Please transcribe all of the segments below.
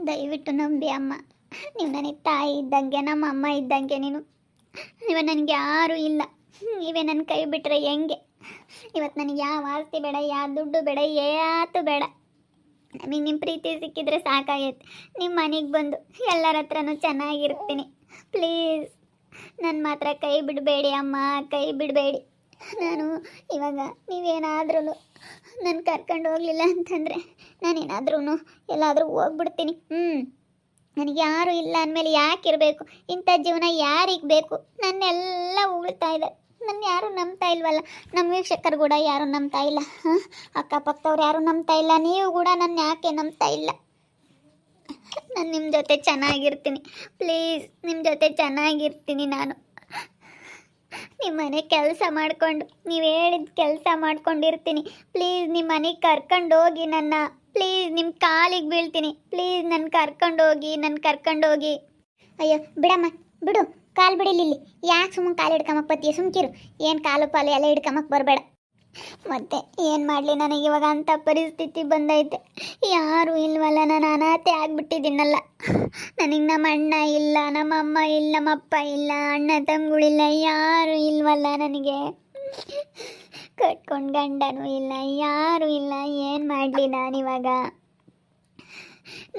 ದಯವಿಟ್ಟು ನಂಬಿ ಅಮ್ಮ. ನೀವು ನನಗೆ ತಾಯಿ ಇದ್ದಂಗೆ, ನಮ್ಮ ಅಮ್ಮ ಇದ್ದಂಗೆ. ಇವಾಗ ನನಗೆ ಯಾರೂ ಇಲ್ಲ. ನೀವೇ ನನ್ನ ಕೈ ಬಿಟ್ಟರೆ ಹೆಂಗೆ? ಇವತ್ತು ನನಗೆ ಯಾವ ಆಸ್ತಿ ಬೇಡ, ಯಾವ ದುಡ್ಡು ಬೇಡ, ಯಾತು ಬೇಡ. ನಮಗೆ ನಿಮ್ಮ ಪ್ರೀತಿ ಸಿಕ್ಕಿದ್ರೆ ಸಾಕಾಗೈತೆ. ನಿಮ್ಮ ಮನೆಗೆ ಬಂದು ಎಲ್ಲರ ಹತ್ರನೂ ಚೆನ್ನಾಗಿರ್ತೀನಿ. ಪ್ಲೀಸ್ ನನ್ನ ಮಾತ್ರ ಕೈ ಬಿಡಬೇಡಿ ಅಮ್ಮ, ಕೈ ಬಿಡಬೇಡಿ. ನಾನು ಇವಾಗ ನೀವೇನಾದ್ರೂ ನನ್ನ ಕರ್ಕೊಂಡು ಹೋಗಲಿಲ್ಲ ಅಂತಂದರೆ ನಾನೇನಾದ್ರೂ ಎಲ್ಲಾದರೂ ಹೋಗ್ಬಿಡ್ತೀನಿ. ನನಗೆ ಯಾರೂ ಇಲ್ಲ ಅಂದಮೇಲೆ ಯಾಕಿರಬೇಕು? ಇಂಥ ಜೀವನ ಯಾರಿಗೆ ಬೇಕು? ನನ್ನೆಲ್ಲ ಉಳ್ತಾ ಇದೆ. ನನ್ನ ಯಾರೂ ನಂಬ್ತಾ ಇಲ್ವಲ್ಲ. ನಮ್ಮ ವೀಕ್ಷಕರು ಕೂಡ ಯಾರೂ ನಂಬ್ತಾ ಇಲ್ಲ. ಅಕ್ಕಪಕ್ಕದವ್ರು ಯಾರೂ ನಂಬ್ತಾ ಇಲ್ಲ. ನೀವು ಕೂಡ ನನ್ನ ಯಾಕೆ ನಂಬ್ತಾ ಇಲ್ಲ? ನಾನು ನಿಮ್ಮ ಜೊತೆ ಚೆನ್ನಾಗಿರ್ತೀನಿ. ಪ್ಲೀಸ್ ನಿಮ್ಮ ಜೊತೆ ಚೆನ್ನಾಗಿರ್ತೀನಿ. ನಾನು ನಿಮ್ಮ ಮನೆ ಕೆಲಸ ಮಾಡಿಕೊಂಡು, ನೀವು ಹೇಳಿದ ಕೆಲಸ ಮಾಡ್ಕೊಂಡಿರ್ತೀನಿ. ಪ್ಲೀಸ್ ನಿಮ್ಮ ಮನೆಗೆ ಕರ್ಕೊಂಡೋಗಿ ನನ್ನ. ಪ್ಲೀಸ್ ನಿಮ್ಮ ಕಾಲಿಗೆ ಬೀಳ್ತೀನಿ. ಪ್ಲೀಸ್ ನನ್ನ ಕರ್ಕೊಂಡೋಗಿ. ಅಯ್ಯೋ ಬಿಡಮ್ಮ, ಬಿಡು, ಕಾಲು ಬಿಡಿಲಿಲ್ಲಿ. ಯಾಕೆ ಸುಮ್ಮನೆ ಕಾಲು ಹಿಡ್ಕೊಂಬಕ್ಕೆ ಬತ್ತೀಯ? ಸುಮ್ಕಿರು. ಏನು ಕಾಲು ಪಾಲು ಎಲ್ಲ ಹಿಡ್ಕೊಂಬಕ್ಕೆ ಬರಬೇಡ. ಮತ್ತೆ ಏನು ಮಾಡಲಿ? ನನಗೆ ಇವಾಗ ಅಂಥ ಪರಿಸ್ಥಿತಿ ಬಂದೈತೆ. ಯಾರೂ ಇಲ್ವಲ್ಲ, ನಾನು ಅನಾಥೆ ಆಗಿಬಿಟ್ಟಿದ್ದೀನಲ್ಲ. ನನಗೆ ನಮ್ಮ ಅಣ್ಣ ಇಲ್ಲ, ನಮ್ಮ ಅಮ್ಮ ಇಲ್ಲ, ನಮ್ಮ ಅಪ್ಪ ಇಲ್ಲ, ಅಣ್ಣ ತಂಗುಳಿಲ್ಲ, ಯಾರೂ ಇಲ್ವಲ್ಲ ನನಗೆ. ಕಟ್ಕೊಂಡು ಗಂಡನೂ ಇಲ್ಲ, ಯಾರೂ ಇಲ್ಲ. ಏನು ಮಾಡಲಿ ನಾನಿವಾಗ?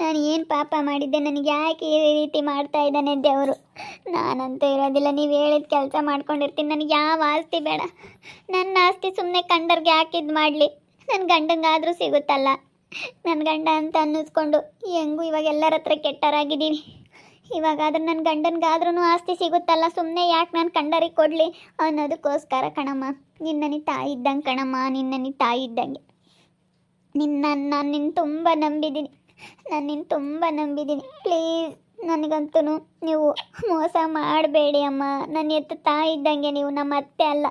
ನಾನು ಏನು ಪಾಪ ಮಾಡಿದ್ದೆ? ನನಗೆ ಯಾಕೆ ಈ ರೀತಿ ಮಾಡ್ತಾ ಇದ್ದಾನೆ ದೇವರು? ನಾನಂತೂ ಇರೋದಿಲ್ಲ. ನೀವು ಹೇಳಿದ ಕೆಲಸ ಮಾಡ್ಕೊಂಡಿರ್ತೀನಿ. ನನಗೆ ಯಾವ ಆಸ್ತಿ ಬೇಡ. ನನ್ನ ಆಸ್ತಿ ಸುಮ್ಮನೆ ಕಂಡರ್ಗೆ ಯಾಕೆ ಇದು ಮಾಡಲಿ? ನನ್ನ ಗಂಡಂಗಾದರೂ ಸಿಗುತ್ತಲ್ಲ. ನನ್ನ ಗಂಡ ಅಂತ ಅನ್ನಿಸ್ಕೊಂಡು ಹೆಂಗೂ ಇವಾಗ ಎಲ್ಲರ ಹತ್ರ ಕೆಟ್ಟರಾಗಿದ್ದೀನಿ. ಇವಾಗಾದ್ರೂ ನನ್ನ ಗಂಡನಿಗಾದ್ರೂ ಆಸ್ತಿ ಸಿಗುತ್ತಲ್ಲ. ಸುಮ್ಮನೆ ಯಾಕೆ ನಾನು ಕಂಡರಿಗೆ ಕೊಡಲಿ ಅನ್ನೋದಕ್ಕೋಸ್ಕರ ಕಣಮ್ಮ. ನಿನ್ನ ತಾಯಿ ಇದ್ದಂಗೆ ಕಣಮ್ಮ, ನಿನ್ನ ತಾಯಿ ಇದ್ದಂಗೆ. ನಾನು ತುಂಬ ನಂಬಿದ್ದೀನಿ. ಪ್ಲೀಸ್ ನನಗಂತೂ ನೀವು ಮೋಸ ಮಾಡಬೇಡಿ ಅಮ್ಮ. ನನ್ನ ಎತ್ತು ತಾಯಿ ಇದ್ದಂಗೆ ನೀವು, ನಮ್ಮ ಅತ್ತೆ ಅಲ್ಲ.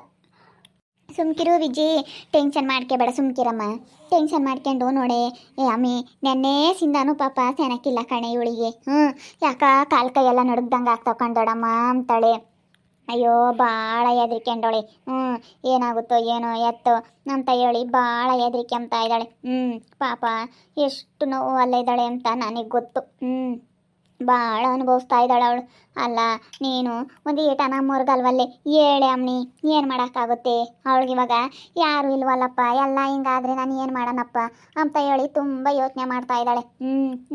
ಸುಮ್ಕಿರು ವಿಜಿ, ಟೆನ್ಷನ್ ಮಾಡ್ಕೋಬೇಡ, ಸುಮ್ಕಿರಮ್ಮ. ಟೆನ್ಷನ್ ಮಾಡ್ಕೊಂಡು ನೋಡೆ. ಅಮ್ಮಿ ನೆನ್ನೆಸಿಂದಾನು ಪಾಪ ಚೆನ್ನಾಗಿಲ್ಲ ಕಣೆ ಇವಳಿಗೆ. ಯಾಕ ಕಾಲು ಕೈಯೆಲ್ಲ ನಡುಗ್ದಂಗೆ ಆಗ್ತಾವ ಕಂಡೋಡಮ್ಮ ಅಂತಾಳೆ. ಅಯ್ಯೋ ಭಾಳ ಹೆದ್ರಿಕೊಂಡವಳೆ. ಏನಾಗುತ್ತೋ ಏನೋ ಎತ್ತು ಅಂತ ಹೇಳಿ ಭಾಳ ಹೆದ್ರಿಕೊಂತ ಇದ್ದಾಳೆ. ಪಾಪ ಎಷ್ಟು ನೋವು ಅಲ್ಲೇ ಇದ್ದಾಳೆ ಅಂತ ನನಗೆ ಗೊತ್ತು. ಭಾಳ ಅನುಭವಿಸ್ತಾ ಇದ್ದಾಳೆ ಅವಳು. ಅಲ್ಲ ನೀನು ಒಂದು ಏಟನ ಮುರುಗಲ್ವಲ್ಲೇ ಹೇಳೆ ಅಮ್ಮನಿ, ಏನು ಮಾಡೋಕ್ಕಾಗುತ್ತೆ? ಅವಳಿಗಿವಾಗ ಯಾರೂ ಇಲ್ವಲ್ಲಪ್ಪ, ಎಲ್ಲ ಹಿಂಗಾದ್ರೆ ನಾನು ಏನು ಮಾಡೋಣಪ್ಪ ಅಂತ ಹೇಳಿ ತುಂಬ ಯೋಚನೆ ಮಾಡ್ತಾ ಇದ್ದಾಳೆ.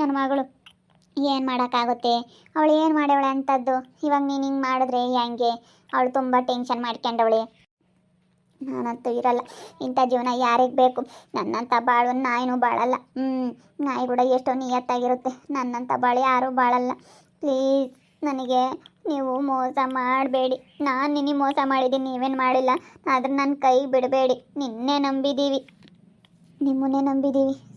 ನನ್ನ ಮಗಳು ಏನು ಮಾಡೋಕ್ಕಾಗುತ್ತೆ? ಅವಳು ಏನು ಮಾಡ್ಯವಳೆ ಅಂಥದ್ದು? ಇವಾಗ ನೀನು ಹಿಂಗೆ ಮಾಡಿದ್ರೆ ಹೆಂಗೆ? ಅವಳು ತುಂಬ ಟೆನ್ಷನ್ ಮಾಡ್ಕೊಂಡವಳೆ. ನಾನಂತೂ ಇರಲ್ಲ. ಇಂಥ ಜೀವನ ಯಾರಿಗೆ ಬೇಕು? ನನ್ನಂಥ ಬಾಳು ನಾಯಿನೂ ಬಾಳಲ್ಲ. ನಾಯಿ ಕೂಡ ಎಷ್ಟೋ ನಿಯತ್ತಾಗಿರುತ್ತೆ. ನನ್ನಂಥ ಬಾಳು ಯಾರೂ ಬಾಳಲ್ಲ. ಪ್ಲೀಸ್ ನನಗೆ ನೀವು ಮೋಸ ಮಾಡಬೇಡಿ. ನಾನು ನಿನಗೆ ಮೋಸ ಮಾಡಿದ್ದೀನಿ, ನೀವೇನು ಮಾಡಿಲ್ಲ. ಆದ್ರೆ ನನ್ನ ಕೈ ಬಿಡಬೇಡಿ. ನಿಮ್ಮನ್ನೇ ನಂಬಿದ್ದೀವಿ.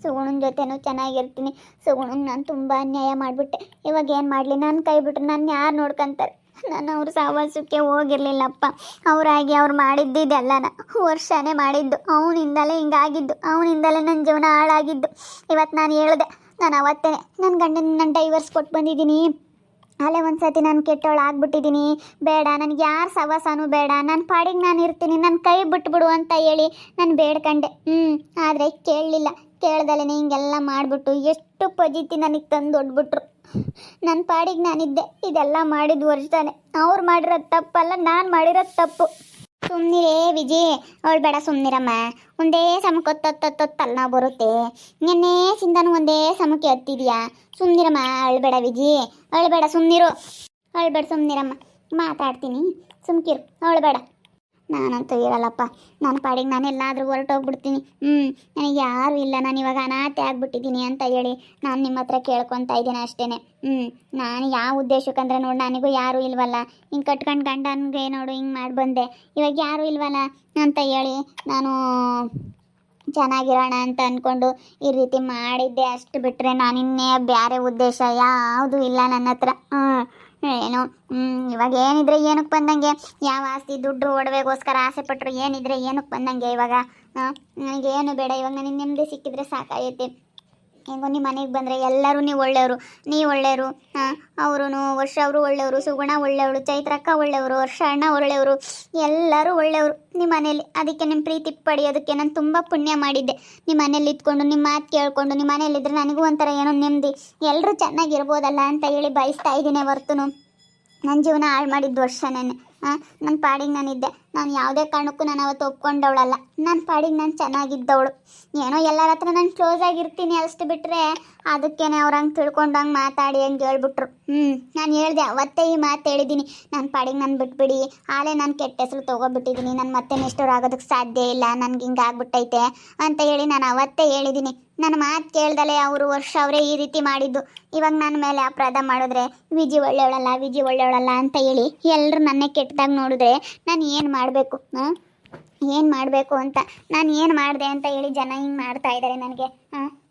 ಸುಗುಣನ ಜೊತೆನೂ ಚೆನ್ನಾಗಿರ್ತೀನಿ. ಸುಗುಣನ ನಾನು ತುಂಬ ಅನ್ಯಾಯ ಮಾಡಿಬಿಟ್ಟೆ. ಇವಾಗ ಏನು ಮಾಡಲಿ? ನನ್ನ ಕೈ ಬಿಟ್ಟರೆ ನಾನು ಯಾರು ನೋಡ್ಕೊತಾರೆ? ನಾನು ಅವ್ರ ಸಹವಾಸಕ್ಕೆ ಹೋಗಿರಲಿಲ್ಲಪ್ಪ. ಅವ್ರು ಮಾಡಿದ್ದಿದ್ದೆಲ್ಲನ ವರ್ಷನೇ ಮಾಡಿದ್ದು. ಅವನಿಂದಲೇ ಹಿಂಗಾಗಿದ್ದು, ಅವನಿಂದಲೇ ನನ್ನ ಜೀವನ ಹಾಳಾಗಿದ್ದು. ಇವತ್ತು ನಾನು ಹೇಳಿದೆ, ನಾನು ಅವತ್ತೇ ನನ್ನ ಗಂಡನ ನಾನು ಡೈವರ್ಸ್ ಕೊಟ್ಟು ಬಂದಿದ್ದೀನಿ. ಅಲ್ಲೇ ಒಂದು ಸತಿ ನಾನು ಕೆಟ್ಟವಳು ಆಗ್ಬಿಟ್ಟಿದ್ದೀನಿ. ಬೇಡ, ನನಗೆ ಯಾರು ಸಹವಾಸನೂ ಬೇಡ, ನನ್ನ ಪಾಡಿಗೆ ನಾನು ಇರ್ತೀನಿ, ನನ್ನ ಕೈ ಬಿಟ್ಬಿಡು ಅಂತ ಹೇಳಿ ನಾನು ಬೇಡ್ಕಂಡೆ. ಆದರೆ ಕೇಳಲಿಲ್ಲ. ಕೇಳ್ದಲೇ ಹಿಂಗೆಲ್ಲ ಮಾಡಿಬಿಟ್ಟು ಎಷ್ಟು ಪಜಿತಿ ನನಗೆ ತಂದು ಒಡ್ಬಿಟ್ರು. ನನ್ನ ಪಾಡಿಗೆ ನಾನಿದ್ದೆ. ಇದೆಲ್ಲ ಮಾಡಿದ ವರ್ಷನೇ. ಅವ್ರು ಮಾಡಿರೋದು ತಪ್ಪಲ್ಲ, ನಾನು ಮಾಡಿರೋದು ತಪ್ಪು. ಸುಮ್ಮನಿರೇ ವಿಜಯ್, ಅವಳು ಬೇಡ, ಸುಮ್ಮನಿರಮ್ಮ. ಒಂದೇ ಸಮಕ್ಕೆ ಹೊತ್ತಲ್ಲ ನಾವು ಬರುತ್ತೆ. ನಿನ್ನೆಸಿಂದನೂ ಒಂದೇ ಸಮಕ್ಕೆ ಹತ್ತಿದ್ಯಾ? ಸುಮ್ಮನಿರಮ್ಮ, ಅಳ್ಬೇಡ ವಿಜಯ್, ಅಳ್ಬೇಡ, ಸುಮ್ಮನಿರಮ್ಮ. ಮಾತಾಡ್ತೀನಿ, ಸುಮ್ಕಿರು, ಅಳ್ಬೇಡ. ನಾನಂತೂ ಇರಲ್ಲಪ್ಪ. ನನ್ನ ಪಾಡಿಗೆ ನಾನು ಎಲ್ಲಾದರೂ ಹೊರಟೋಗ್ಬಿಡ್ತೀನಿ. ನನಗೆ ಯಾರೂ ಇಲ್ಲ. ನಾನು ಇವಾಗ ಅನಾಥೆ ಆಗ್ಬಿಟ್ಟಿದ್ದೀನಿ ಅಂತ ಹೇಳಿ ನಾನು ನಿಮ್ಮ ಹತ್ರ ಕೇಳ್ಕೊತಾ ಇದ್ದೀನಿ ಅಷ್ಟೇ. ನಾನು ಯಾವ ಉದ್ದೇಶಕ್ಕಂದ್ರೆ ನೋಡಿ, ನನಗೂ ಯಾರೂ ಇಲ್ವಲ್ಲ. ಹಿಂಗೆ ಕಟ್ಕೊಂಡು ಗಂಡನಿಗೆ ನೋಡು ಹಿಂಗೆ ಮಾಡಿ ಬಂದೆ. ಇವಾಗ ಯಾರೂ ಇಲ್ವಲ್ಲ ಅಂತ ಹೇಳಿ ನಾನು ಚೆನ್ನಾಗಿರೋಣ ಅಂತ ಅಂದ್ಕೊಂಡು ಈ ರೀತಿ ಮಾಡಿದ್ದೆ. ಅಷ್ಟು ಬಿಟ್ಟರೆ ನಾನಿನ್ನೇ ಬೇರೆ ಉದ್ದೇಶ ಯಾವುದೂ ಇಲ್ಲ ನನ್ನ ಹತ್ರ. ಏನೋ ಇವಾಗ ಏನಿದ್ರೆ ಏನಕ್ಕೆ ಬಂದಂಗೆ? ಯಾವ ಆಸ್ತಿ ದುಡ್ಡು ಒಡವೆಗೋಸ್ಕರ ಆಸೆ ಪಟ್ಟರು ಏನಿದ್ರೆ ಏನಕ್ಕೆ ಬಂದಂಗೆ? ಇವಾಗ ನನಗೇನು ಬೇಡ. ಇವಾಗ ನನಗೆ ನೆಮ್ಮದಿ ಸಿಕ್ಕಿದ್ರೆ ಸಾಕಾಗೈತೆ. ಹೆಂಗೋ ನಿಮ್ಮ ಮನೆಗೆ ಬಂದರೆ ಎಲ್ಲರೂ ನೀವು ಒಳ್ಳೆಯವರು, ನೀವು ಒಳ್ಳೆಯವರು. ಅವರು ವರ್ಷ ಅವರು ಒಳ್ಳೆಯವರು, ಸುಗುಣ ಒಳ್ಳೆಯವಳು, ಚೈತ್ರಕ್ಕ ಒಳ್ಳೆಯವರು, ವರ್ಷ ಅಣ್ಣ ಒಳ್ಳೆಯವರು, ಎಲ್ಲರೂ ಒಳ್ಳೆಯವರು ನಿಮ್ಮ ಮನೇಲಿ. ಅದಕ್ಕೆ ನಿಮ್ಮ ಪ್ರೀತಿ ಪಡೆಯೋದಕ್ಕೆ ನಾನು ತುಂಬ ಪುಣ್ಯ ಮಾಡಿದ್ದೆ. ನಿಮ್ಮ ಮನೇಲಿ ಇದ್ಕೊಂಡು ನಿಮ್ಮ ಮಾತು ಕೇಳಿಕೊಂಡು ನಿಮ್ಮ ಮನೇಲಿದ್ದರೆ ನನಗೂ ಒಂಥರ ಏನೋ ನೆಮ್ಮದಿ, ಎಲ್ಲರೂ ಚೆನ್ನಾಗಿರ್ಬೋದಲ್ಲ ಅಂತ ಹೇಳಿ ಬಯಸ್ತಾ ಇದ್ದೀನಿ. ಹೊರ್ತುನು ನನ್ನ ಜೀವನ ಹಾಳು ಮಾಡಿದ್ದು ವರ್ಷ ನನ್ನ ಪಾಡಿಗೆ ನಾನಿದ್ದೆ. ನಾನು ಯಾವುದೇ ಕಾರಣಕ್ಕೂ ನಾನು ಅವತ್ತು ಒಪ್ಕೊಂಡವಳಲ್ಲ. ನನ್ನ ಪಾಡಿಗೆ ನಾನು ಚೆನ್ನಾಗಿದ್ದವಳು. ಏನೋ ಎಲ್ಲರ ಹತ್ರ ನಾನು ಕ್ಲೋಸ್ ಆಗಿರ್ತೀನಿ ಅಷ್ಟು ಬಿಟ್ಟರೆ ಅದಕ್ಕೇನೆ ಅವ್ರು ಹಂಗೆ ತಿಳ್ಕೊಂಡಂಗೆ ಮಾತಾಡಿ ಹಂಗೆ ಹೇಳ್ಬಿಟ್ರು. ನಾನು ಹೇಳಿದೆ ಅವತ್ತೇ ಈ ಮಾತು ಹೇಳಿದ್ದೀನಿ, ನನ್ನ ಪಾಡಿಗೆ ನಾನು ಬಿಟ್ಬಿಡಿ, ಆಲೇ ನಾನು ಕೆಟ್ಟ ಹೆಸರು ತೊಗೊಬಿಟ್ಟಿದ್ದೀನಿ, ನಾನು ಮತ್ತೆ ನೆಕ್ಸ್ಟವ್ರು ಆಗೋದಕ್ಕೆ ಸಾಧ್ಯ ಇಲ್ಲ, ನನಗೆ ಹಿಂಗೆ ಆಗ್ಬಿಟ್ಟೈತೆ ಅಂತ ಹೇಳಿ ನಾನು ಅವತ್ತೇ ಹೇಳಿದ್ದೀನಿ. ನನ್ನ ಮಾತು ಕೇಳ್ದಲೇ ಅವರು ವರ್ಷ ಅವರೇ ಈ ರೀತಿ ಮಾಡಿದ್ದು. ಇವಾಗ ನನ್ನ ಮೇಲೆ ಅಪರಾಧ ಮಾಡಿದ್ರೆ ವಿಜಿ ಒಳ್ಳೆಯವಳಲ್ಲ ಅಂತ ಹೇಳಿ ಎಲ್ಲರೂ ನನ್ನೇ ಕೆಟ್ಟದಾಗ ನೋಡಿದ್ರೆ ನಾನು ಏನು ಮಾಡಬೇಕು? ಏನು ಮಾಡಬೇಕು ಅಂತ ನಾನು ಏನು ಮಾಡಿದೆ ಅಂತ ಹೇಳಿ ಜನ ಹಿಂಗೆ ಮಾಡ್ತಾ ಇದ್ದಾರೆ ನನಗೆ.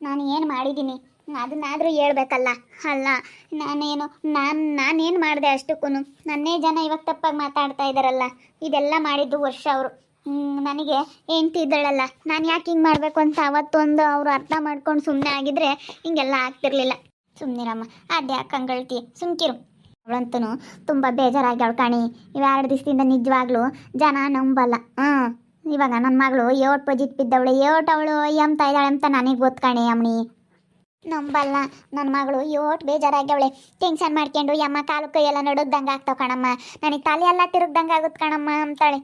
ನಾನು ಏನು ಮಾಡಿದ್ದೀನಿ ಅದನ್ನಾದರೂ ಹೇಳ್ಬೇಕಲ್ಲ. ಅಲ್ಲ ನಾನೇನು ಮಾಡಿದೆ ಅಷ್ಟಕ್ಕೂ ನನ್ನೇ ಜನ ಇವಾಗ ತಪ್ಪಾಗಿ ಮಾತಾಡ್ತಾ ಇದ್ದಾರಲ್ಲ. ಇದೆಲ್ಲ ಮಾಡಿದ್ದು ವರ್ಷ ಅವರು. ನನಗೆ ಹೆಂಡ್ತಿ ಇದ್ದಳಲ್ಲ, ನಾನು ಯಾಕೆ ಹಿಂಗೆ ಮಾಡಬೇಕು ಅಂತ ಅವತ್ತೊಂದು ಅವರು ಅರ್ಥ ಮಾಡ್ಕೊಂಡು ಸುಮ್ಮನೆ ಆಗಿದ್ರೆ ಹಿಂಗೆಲ್ಲ ಆಗ್ತಿರ್ಲಿಲ್ಲ. ಸುಮ್ಮನಿರಮ್ಮ, ಅದ್ಯಾಕೆ ಹಂಗಳ್ತಿ, ಸುಮ್ಕಿರು. ಅವಳಂತೂ ತುಂಬ ಬೇಜಾರಾಗ್ಯಾಳು ಕಾಣಿ. ಇವೆರಡು ದಿವಸದಿಂದ ನಿಜವಾಗ್ಲೂ ಜನ ನಂಬಲ್ಲ. ಇವಾಗ ನನ್ನ ಮಗಳು ಏಟ್ ಪಜಿಟ್ ಬಿದ್ದವಳು, ಅವಳು ಎಂತ ಇದ್ದಾಳೆ ಅಂತ ನನಗೆ ಗೊತ್ತು ಕಾಣಿ ಅಮ್ಮನಿ. ನಂಬಲ್ಲ ನನ್ನ ಮಗಳು ಯೋಟ್ ಬೇಜಾರಾಗ್ಯವಳೆ. ಟೆನ್ಷನ್ ಮಾಡ್ಕೊಂಡು ಯಮ್ಮ ಕಾಲು ಕೈ ಎಲ್ಲ ನಡುಗ್ದಂಗೆ ಆಗ್ತಾವ ಕಣಮ್ಮ, ನನಗೆ ತಲೆ ಎಲ್ಲ ತಿರುಗ್ದಂಗೆ ಆಗುತ್ತೆ ಕಣಮ್ಮ ಅಂತಾಳೆ.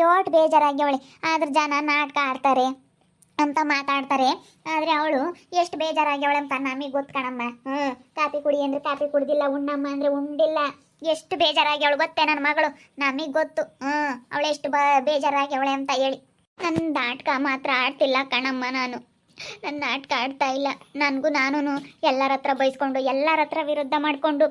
ಯೋಟ್ ಬೇಜಾರಾಗ್ಯವಳೆ. ಆದ್ರೆ ಜನ ನಾಟಕ ಆಡ್ತಾರೆ ಅಂತ ಮಾತಾಡ್ತಾರೆ. ಆದರೆ ಅವಳು ಎಷ್ಟು ಬೇಜಾರಾಗ್ಯವಳೆ ಅಂತ ನಮಗೆ ಗೊತ್ತು ಕಣಮ್ಮ. ಕಾಫಿ ಕುಡಿ ಅಂದರೆ ಕಾಫಿ ಕುಡ್ದಿಲ್ಲ, ಉಣ್ಣಮ್ಮ ಅಂದರೆ ಉಂಡಿಲ್ಲ. ಎಷ್ಟು ಬೇಜಾರಾಗ್ಯವಳು ಗೊತ್ತೇ ನನ್ನ ಮಗಳು, ನಮಗೆ ಗೊತ್ತು. ಅವಳು ಎಷ್ಟು ಬೇಜಾರಾಗ್ಯವಳೆ ಅಂತ ಹೇಳಿ. ನನ್ನ ನಾಟಕ ಮಾತ್ರ ಆಡ್ತಿಲ್ಲ ಕಣಮ್ಮ. ನನ್ನ ನಾಟಕ ಆಡ್ತಾ ಇಲ್ಲ. ನಾನು ಎಲ್ಲರ ಹತ್ರ ಬೈಸ್ಕೊಂಡು ಎಲ್ಲರ ಹತ್ರ ವಿರುದ್ಧ ಮಾಡಿಕೊಂಡು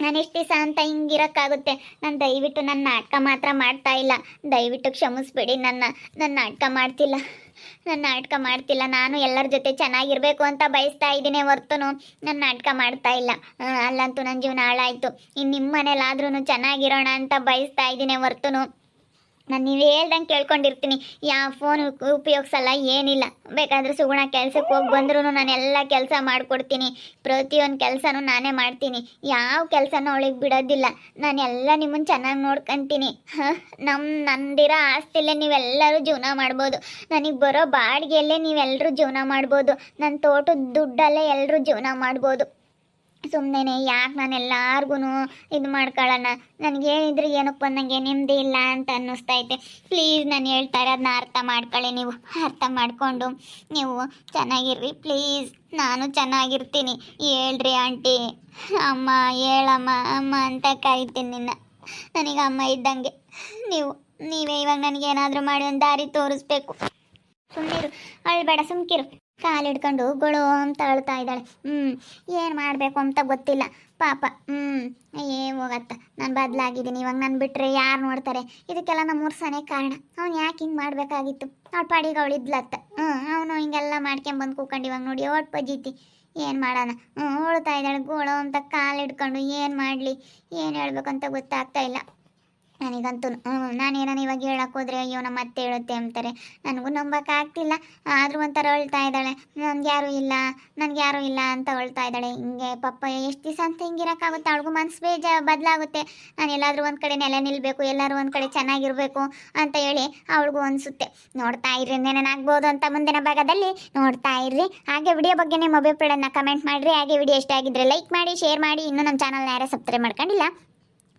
ನಾನು ಎಷ್ಟು ದಿವಸ ಅಂತ ಹಿಂಗಿರೋಕ್ಕಾಗುತ್ತೆ? ನಾನು ದಯವಿಟ್ಟು ನನ್ನ ನಾಟಕ ಮಾತ್ರ ಮಾಡ್ತಾ ಇಲ್ಲ. ದಯವಿಟ್ಟು ಕ್ಷಮಿಸ್ಬೇಡಿ. ನನ್ನ ನಾಟಕ ಮಾಡ್ತಿಲ್ಲ. ನಾನು ಎಲ್ಲರ ಜೊತೆ ಚೆನ್ನಾಗಿರಬೇಕು ಅಂತ ಬಯಸ್ತಾ ಇದ್ದೀನಿ ಹೊರ್ತುನು ನನ್ನ ನಾಟಕ ಮಾಡ್ತಾ ಇಲ್ಲ. ಅಲ್ಲಂತೂ ನನ್ನ ಜೀವನ ಹಾಳಾಯಿತು. ಇನ್ನು ನಿಮ್ಮ ಮನೇಲಾದ್ರೂ ಚೆನ್ನಾಗಿರೋಣ ಅಂತ ಬಯಸ್ತಾ ಇದ್ದೀನಿ ಹೊರ್ತುನು ನಾನು ನೀವು ಹೇಳ್ದಂಗೆ ಕೇಳ್ಕೊಂಡಿರ್ತೀನಿ. ಯಾವ ಫೋನ್ ಉಪಯೋಗಿಸಲ್ಲ, ಏನಿಲ್ಲ. ಬೇಕಾದರೆ ಸುಗುಣ ಕೆಲ್ಸಕ್ಕೆ ಹೋಗಿ ಬಂದ್ರೂ ನಾನು ಎಲ್ಲ ಕೆಲಸ ಮಾಡಿಕೊಡ್ತೀನಿ. ಪ್ರತಿಯೊಂದು ಕೆಲಸನೂ ನಾನೇ ಮಾಡ್ತೀನಿ. ಯಾವ ಕೆಲಸನೂ ಅವಳಿಗೆ ಬಿಡೋದಿಲ್ಲ. ನಾನೆಲ್ಲ ನಿಮ್ಮನ್ನು ಚೆನ್ನಾಗಿ ನೋಡ್ಕೊತೀನಿ. ನಂದಿರೋ ಆಸ್ತಿಯಲ್ಲೇ ನೀವೆಲ್ಲರೂ ಜೀವನ ಮಾಡ್ಬೋದು. ನನಗೆ ಬರೋ ಬಾಡಿಗೆಯಲ್ಲೇ ನೀವೆಲ್ಲರೂ ಜೀವನ ಮಾಡ್ಬೋದು. ನನ್ನ ತೋಟದ ದುಡ್ಡಲ್ಲೇ ಎಲ್ಲರೂ ಜೀವನ ಮಾಡ್ಬೋದು. ಸುಮ್ಮನೆ ಯಾಕೆ ನಾನು ಎಲ್ಲಾರ್ಗು ಇದು ಮಾಡ್ಕೊಳ್ಳೋಣ? ನನಗೇನಿದ್ರೆ ಏನಕ್ಕೆ ಬಂದಂಗೆ ನೆಮ್ಮದಿ ಇಲ್ಲ ಅಂತ ಅನ್ನಿಸ್ತೈತೆ. ಪ್ಲೀಸ್ ನಾನು ಹೇಳ್ತಾರೆ ಅದನ್ನ ಅರ್ಥ ಮಾಡ್ಕೊಳ್ಳಿ. ನೀವು ಅರ್ಥ ಮಾಡಿಕೊಂಡು ನೀವು ಚೆನ್ನಾಗಿರ್ರಿ ಪ್ಲೀಸ್. ನಾನು ಚೆನ್ನಾಗಿರ್ತೀನಿ. ಹೇಳ್ರಿ ಆಂಟಿ. ಅಮ್ಮ ಹೇಳಮ್ಮ ಅಮ್ಮ ಅಂತ ಕರಿತೀನಿ ನಿನ್ನ. ನನಗೆ ಅಮ್ಮ ಇದ್ದಂಗೆ ನೀವೇ ಇವಾಗ ನನಗೇನಾದರೂ ಮಾಡಿ ಒಂದು ದಾರಿ ತೋರಿಸ್ಬೇಕು. ಸುಮ್ಮನಿರು, ಅಳ್ಬೇಡ, ಸುಮ್ಕಿರು. ಕಾಲು ಹಿಡ್ಕೊಂಡು ಗೊಳು ಅಂತ ಅಳ್ತಾ ಇದ್ದಾಳೆ. ಏನು ಮಾಡಬೇಕು ಅಂತ ಗೊತ್ತಿಲ್ಲ ಪಾಪ. ಹೋಗತ್ತ, ನಾನು ಬದಲಾಗಿದ್ದೀನಿ. ಇವಾಗ ನಾನು ಬಿಟ್ಟರೆ ಯಾರು ನೋಡ್ತಾರೆ? ಇದಕ್ಕೆಲ್ಲ ನಮ್ಮೂರು ಸನೇ ಕಾರಣ. ಅವ್ನು ಯಾಕೆ ಹಿಂಗೆ ಮಾಡಬೇಕಾಗಿತ್ತು? ಅವಳ ಪಾಡಿಗೆ ಅವಳು ಇದ್ಲತ್ತ. ಅವನು ಹಿಂಗೆಲ್ಲ ಮಾಡ್ಕೊಂಬಂದು ಕೂಕೊಂಡು ಇವಾಗ ನೋಡಿ ಓಟ್ ಪಜೀತಿ. ಏನು ಮಾಡೋಣ? ಹೋಳ್ತಾ ಇದ್ದಾಳೆ ಗೋಳು ಅಂತ ಕಾಲು ಹಿಡ್ಕೊಂಡು. ಏನು ಮಾಡಲಿ, ಏನು ಹೇಳ್ಬೇಕಂತ ಗೊತ್ತಾಗ್ತಾ ಇಲ್ಲ ನನಗಂತೂ. ನಾನೇನಾನು ಇವಾಗ ಹೇಳಕ್ಕೆ ಹೋದ್ರೆ ಅಯ್ಯೋ ನಮ್ಮ ಮತ್ತೆ ಹೇಳುತ್ತೆ ಅಂತಾರೆ. ನನಗೂ ನಂಬಕ್ಕಾಗ್ತಿಲ್ಲ. ಆದರೂ ಒಂಥರ ಅಳ್ತಾ ಇದ್ದಾಳೆ. ನನಗೆ ಯಾರೂ ಇಲ್ಲ ಅಂತ ಅಳ್ತಾ ಇದ್ದಾಳೆ. ಹಿಂಗೆ ಪಾಪ ಎಷ್ಟು ದಿವಸ ಅಂತ ಹಿಂಗಿರೋಕ್ಕಾಗುತ್ತೆ? ಅವಳಿಗೂ ಮನಸ್ಸು ಬದಲಾಗುತ್ತೆ. ನಾನು ಎಲ್ಲಾದರೂ ಒಂದು ಕಡೆ ನೆಲೆ ನಿಲ್ಲಬೇಕು, ಎಲ್ಲರೂ ಒಂದು ಕಡೆ ಚೆನ್ನಾಗಿರಬೇಕು ಅಂತ ಹೇಳಿ ಅವಳಿಗೂ ಅನಿಸುತ್ತೆ. ನೋಡ್ತಾ ಇರ್ರಿ, ಏನೇನಾಗ್ಬೋದು ಅಂತ ಮುಂದಿನ ಭಾಗದಲ್ಲಿ ನೋಡ್ತಾ ಇರ್ರಿ. ಹಾಗೆ ವಿಡಿಯೋ ಬಗ್ಗೆ ನಿಮ್ಮ ಅಭಿಪ್ರಾಯನ ಕಮೆಂಟ್ ಮಾಡಿರಿ. ಹಾಗೆ ವಿಡಿಯೋ ಇಷ್ಟ ಆಗಿದ್ರೆ ಲೈಕ್ ಮಾಡಿ, ಶೇರ್ ಮಾಡಿ. ಇನ್ನೂ ನಮ್ಮ ಚಾನಲ್ನ ಯಾರೇ ಸಬ್ಸ್ಕ್ರೈಬ್ ಮಾಡ್ಕೊಂಡಿಲ್ಲ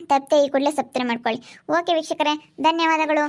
ತಪ್ಪದೆ ಈ ಕೂಡಲೇ ಸಬ್ಸ್ಕ್ರೈಬ್ ಮಾಡ್ಕೊಳ್ಳಿ. ಓಕೆ ವೀಕ್ಷಕರೇ, ಧನ್ಯವಾದಗಳು.